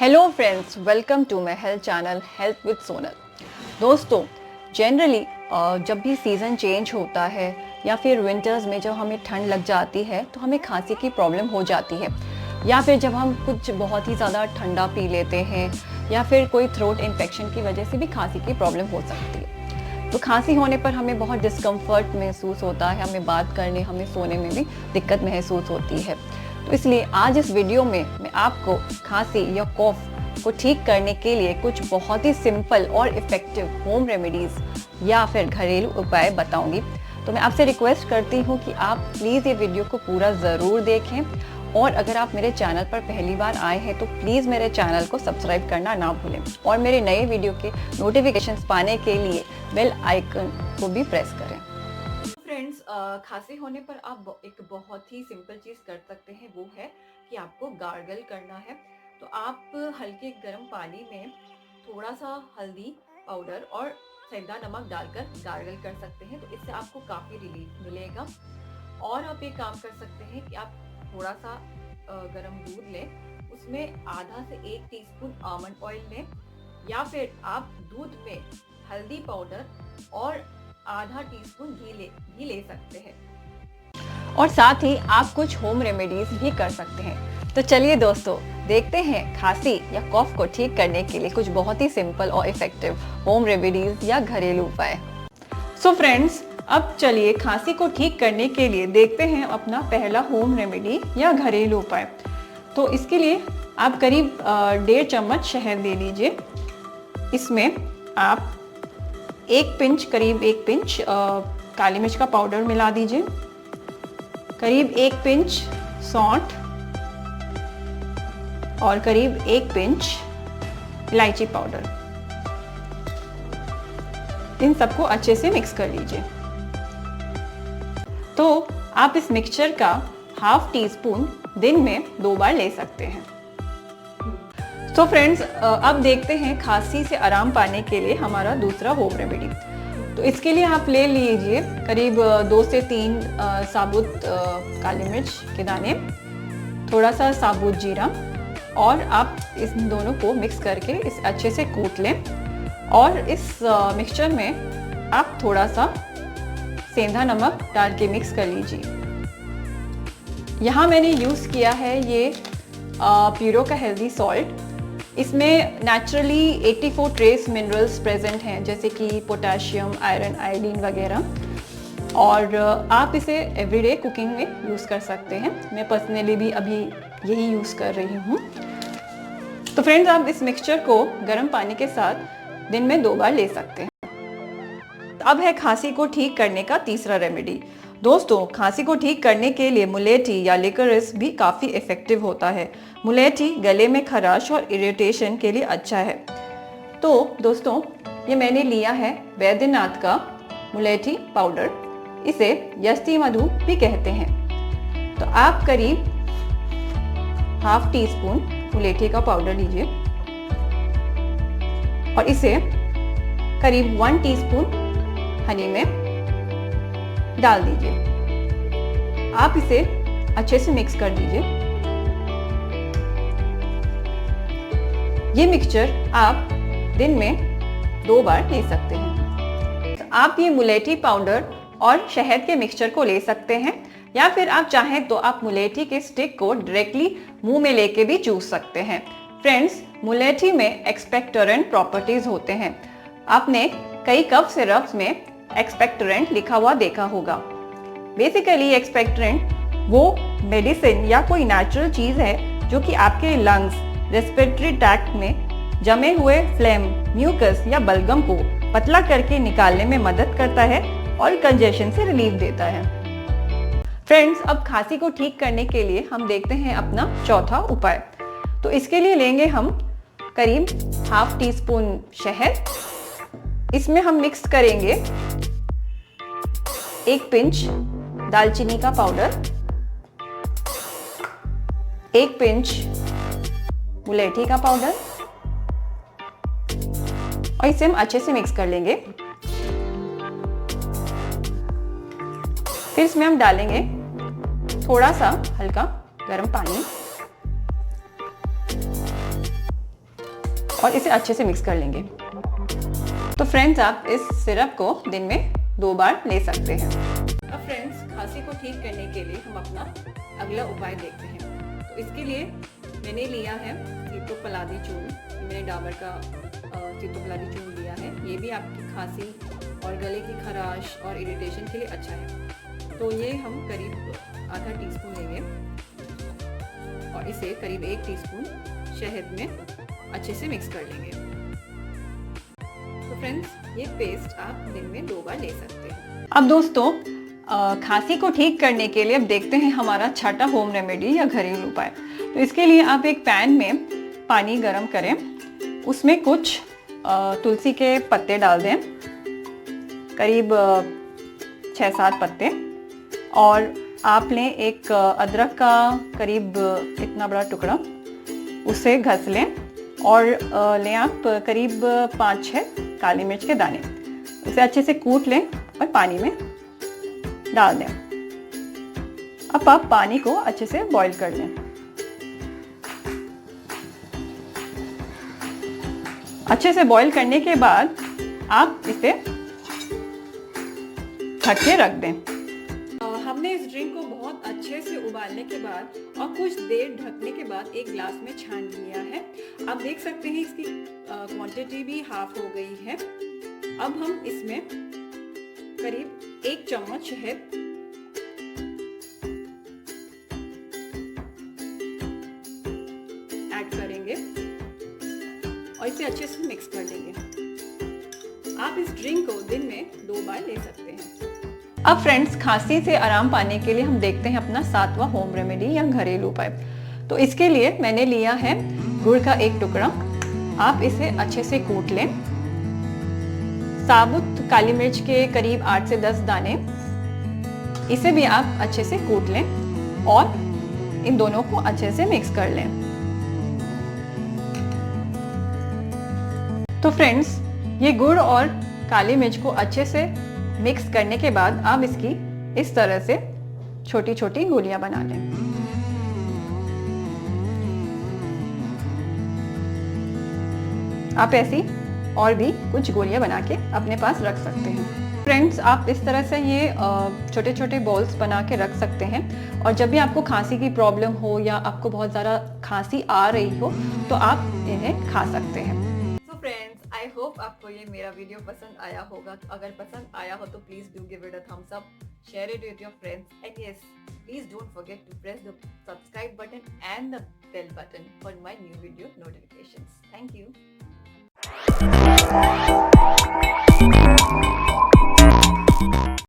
Hello friends, welcome to my health channel health with Sonal. दोस्तों, generally जब भी season change होता है या फिर विंटर्स में जब हमें ठंड लग जाती है तो हमें खांसी की प्रॉब्लम हो जाती है, या फिर जब हम कुछ बहुत ही ज़्यादा ठंडा पी लेते हैं या फिर कोई थ्रोट इन्फेक्शन की वजह से भी खांसी की प्रॉब्लम हो सकती है। तो खांसी होने पर हमें बहुत डिस्कम्फर्ट महसूस होता है, हमें बात करने, हमें सोने में भी दिक्कत महसूस होती है। तो इसलिए आज इस वीडियो में मैं आपको खांसी या कॉफ को ठीक करने के लिए कुछ बहुत ही सिंपल और इफ़ेक्टिव होम रेमेडीज़ या फिर घरेलू उपाय बताऊंगी। तो मैं आपसे रिक्वेस्ट करती हूँ कि आप प्लीज़ ये वीडियो को पूरा ज़रूर देखें, और अगर आप मेरे चैनल पर पहली बार आए हैं तो प्लीज़ मेरे चैनल को सब्सक्राइब करना ना भूलें, और मेरे नए वीडियो के नोटिफिकेशंस पाने के लिए बेल आइकन को भी प्रेस करें। फ्रेंड्स, खांसी होने पर आप एक बहुत ही सिंपल चीज़ कर सकते हैं, वो है कि आपको गार्गल करना है। तो आप हल्के गर्म पानी में थोड़ा सा हल्दी पाउडर और सेंधा नमक डालकर गार्गल कर सकते हैं, तो इससे आपको काफ़ी रिलीफ मिलेगा। और आप एक काम कर सकते हैं कि आप थोड़ा सा गर्म दूध लें, उसमें आधा से 1 टीस्पून आमंड ऑयल लें, या फिर आप दूध में हल्दी पाउडर और आधा टीस्पून घी ले सकते हैं, और साथ ही आप कुछ होम रेमेडीज भी कर सकते हैं। तो चलिए दोस्तों, देखते हैं खांसी या कॉफ को ठीक करने के लिए कुछ बहुत ही सिंपल और इफेक्टिव होम रेमेडीज या घरेलू उपाय। सो फ्रेंड्स, अब चलिए खांसी को ठीक करने के लिए देखते हैं अपना पहला होम रेमेडी या घरेलू उपाय। तो इसके लिए आप करीब 1.5 चम्मच शहद ले लीजिए। इसमें आप करीब एक पिंच काली मिर्च का पाउडर मिला दीजिए, करीब 1 पिंच सौंठ और करीब 1 पिंच इलायची पाउडर। इन सबको अच्छे से मिक्स कर लीजिए। तो आप इस मिक्सचर का ½ टीस्पून दिन में 2 बार ले सकते हैं। तो फ्रेंड्स, अब देखते हैं खांसी से आराम पाने के लिए हमारा दूसरा होम रेमेडी। तो इसके लिए आप ले लीजिए करीब 2 से 3 साबुत काली मिर्च के दाने, थोड़ा सा साबुत जीरा, और आप इस दोनों को मिक्स करके इस अच्छे से कूट लें। और इस मिक्सचर में आप थोड़ा सा सेंधा नमक डाल के मिक्स कर लीजिए। यहाँ मैंने यूज़ किया है ये प्यूरो का हेल्दी सॉल्ट। इसमें नेचुरली 84 ट्रेस मिनरल्स प्रेजेंट हैं, जैसे कि पोटेशियम, आयरन, आयोडीन वगैरह, और आप इसे एवरीडे कुकिंग में यूज़ कर सकते हैं। मैं पर्सनली भी अभी यही यूज़ कर रही हूँ। तो फ्रेंड्स, आप इस मिक्सचर को गर्म पानी के साथ दिन में 2 बार ले सकते हैं। अब है खांसी को ठीक करने का तीसरा रेमेडी। दोस्तों, खांसी को ठीक करने के लिए मुलेठी या लिकोरिस भी काफ़ी इफ़ेक्टिव होता है। मुलेठी गले में खराश और इरिटेशन के लिए अच्छा है। तो दोस्तों, ये मैंने लिया है वैद्यनाथ का मुलेठी पाउडर। इसे यष्टि मधु भी कहते हैं। तो आप करीब ½ टीस्पून मुलेठी का पाउडर लीजिए और इसे करीब 1 टीस्पून हनी में डाल दीजिए। आप इसे अच्छे से मिक्स कर दीजिए। ये मिक्सचर आप दिन में 2 बार ले सकते हैं। तो आप ये मुलेठी पाउडर और शहद के मिक्सचर को ले सकते हैं, या फिर आप चाहें तो आप मुलेठी के स्टिक को डायरेक्टली मुंह में लेके भी चूस सकते हैं। फ्रेंड्स, मुलेठी में एक्सपेक्टोरेंट प्रॉपर्टीज होते हैं। आपने कई कफ सिरप्स में एक्सपेक्टोरेंट लिखा हुआ देखा होगा। बेसिकली एक्सपेक्टोरेंट वो मेडिसिन या कोई नेचुरल चीज़ है जो कि आपके लंग्स, रेस्पिरेटरी ट्रैक्ट में जमे हुए फ्लेम, म्यूकस या बलगम को पतला करके निकालने में मदद करता है और कंजेशन से रिलीफ देता है। फ्रेंड्स, अब खांसी को ठीक करने के लिए हम देखते हैं अपना चौथा उपाय। तो इसके लिए लेंगे हम करीब ½ टीस्पून शहद। इसमें हम मिक्स करेंगे 1 पिंच दालचीनी का पाउडर, 1 पिंच मुलेठी का पाउडर, और इसे हम अच्छे से मिक्स कर लेंगे। फिर इसमें हम डालेंगे थोड़ा सा हल्का गर्म पानी, और इसे अच्छे से मिक्स कर लेंगे। तो फ्रेंड्स, आप इस सिरप को दिन में 2 बार ले सकते हैं। अब फ्रेंड्स, खांसी को ठीक करने के लिए हम अपना अगला उपाय देखते हैं। तो इसके लिए मैंने लिया है सीतोपलादी चूर्ण। मैंने डाबर का सीतोपलादी चूर्ण लिया है। ये भी आपकी खांसी और गले की खराश और इरिटेशन के लिए अच्छा है। तो ये हम करीब आधा टीस्पून लेंगे और इसे करीब 1 टीस्पून शहद में अच्छे से मिक्स कर लेंगे। तो फ्रेंड्स, ये पेस्ट आप दिन में 2 बार ले सकते हैं। अब दोस्तों, खांसी को ठीक करने के लिए अब देखते हैं हमारा छठा होम रेमेडी या घरेलू उपाय। तो इसके लिए आप एक पैन में पानी गरम करें, उसमें कुछ तुलसी के पत्ते डाल दें, करीब 6-7 पत्ते, और आप लें एक अदरक का करीब इतना बड़ा टुकड़ा, उसे घस लें, और लें आप करीब 5-6 काली मिर्च के दाने। उसे अच्छे से कूट लें और पानी में डाल दें। अब आप पानी को अच्छे से बॉईल कर लें। अच्छे से बॉईल करने के बाद आप इसे ढक के रख दें। हमने इस ड्रिंक को बहुत अच्छे से उबालने के बाद और कुछ देर ढकने के बाद एक ग्लास में छान लिया है। आप देख सकते हैं इसकी क्वांटिटी भी हाफ हो गई है। अब हम इसमें करीब 1 चम्मच शहद ऐड करेंगे और इसे अच्छे से मिक्स कर लेंगे। आप इस ड्रिंक को दिन में 2 बार ले सकते हैं। अब फ्रेंड्स, खांसी से आराम पाने के लिए हम देखते हैं अपना 7वां होम रेमेडी या घरेलू उपाय। तो इसके लिए मैंने लिया है गुड़ का 1 टुकड़ा। आप इसे अच्छे से कूट लें। साबुत काली मिर्च के करीब 8 से 10 दाने, इसे भी आप अच्छे से कूट लें और इन दोनों को अच्छे से मिक्स कर लें। तो फ्रेंड्स, ये गुड़ और काली मिर्च को अच्छे से मिक्स करने के बाद आप इसकी इस तरह से छोटी छोटी गोलियां बना लें। आप ऐसी और भी कुछ गोलियां बना के अपने पास रख सकते हैं। फ्रेंड्स, आप इस तरह से ये छोटे छोटे बॉल्स बना के रख सकते हैं, और जब भी आपको खांसी की प्रॉब्लम हो या आपको बहुत ज़्यादा खांसी आ रही हो तो आप इन्हें खा सकते हैं। तो फ्रेंड्स, आई होप आपको ये मेरा वीडियो पसंद आया होगा। तो अगर पसंद आया हो तो please do give it a thumbs up, share it with your friends, and yes, please don't forget to press the subscribe button and the bell button for my new video notifications. Thank you.